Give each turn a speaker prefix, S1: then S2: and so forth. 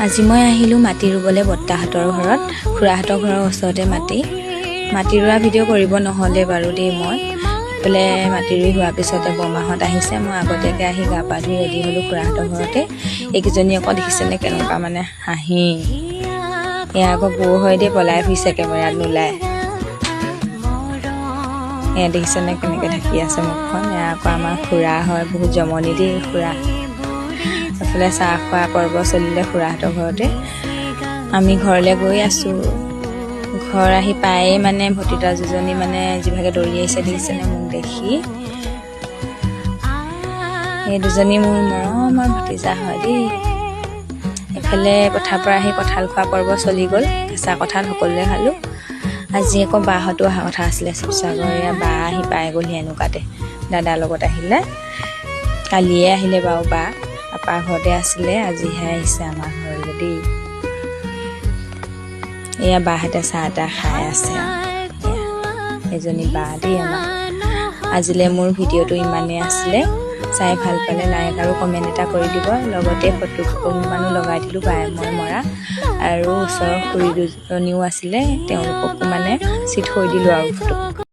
S1: আজি মই আহিলোঁ মাটি ৰুবলৈ বৰ্তাহঁতৰ ঘৰত। খুৰাহঁতৰ ঘৰৰ ওচৰতে মাটি ৰোৱা ভিডিঅ' কৰিব নহ'লে বাৰু দেই। মই এইফালে মাটি ৰুই হোৱাৰ পিছতে বৰমাহঁত আহিছে। মই আগতীয়াকৈ আহি গা পা ধুই ৰেডি হ'লোঁ খুৰাহঁতৰ ঘৰতে। এইকেইজনী আকৌ দেখিছেনে কেনেকুৱা মানে হাঁহি, এয়া আকৌ বৌ হয় দেই, পলাই ফুৰিছে কেমেৰাত নোলায়। এয়া দেখিছেনে কেনেকৈ ঢাকি আছে মুখখন। এয়া আকৌ আমাৰ খুৰা হয়, বহুত জমনি দেই খুৰা। এইফালে চাহ খোৱা পৰ্ব চলিলে খুৰাহঁতৰ ঘৰতে। আমি ঘৰলৈ গৈ আছোঁ। ঘৰ আহি পায়েই মানে ভতিজা দুজনী মানে যিভাগে দৌৰি আহিছে দেখিছেনে মোক দেখি। এই দুজনী মোৰ মৰমৰ ভতিজা হয় দেই। এইফালে পথাৰৰ পৰা আহি কঁঠাল খোৱা পৰ্ব চলি গ'ল। কেঁচা কঁঠাল সকলোৱে খালোঁ। আজি আকৌ বাহঁতো অহা কথা আছিলে শিৱসাগৰ। এয়া বা আহি পাই গ'লহি এনেকুৱাতে, দাদাৰ লগত আহিলে। কালিয়ে আহিলে বাৰু বা, আপাৰ ঘৰতে আছিলে, আজিহে আহিছে আমাৰ ঘৰলৈ দেই। এয়া বাহঁতে চাহ তাহ খাই আছে। এজনী বা দেই আমাৰ। আজিলৈ মোৰ ভিডিঅ'টো ইমানেই আছিলে। চাই ভাল পালে লাইক আৰু কমেণ্ট এটা কৰি দিব। লগতে ফটো দুখনমানো লগাই দিলোঁ বাই মই মৰা। আৰু ওচৰৰ খুৰী দুজনীও আছিলে, তেওঁলোককো মানে থৈ দিলোঁ আৰু ফটো।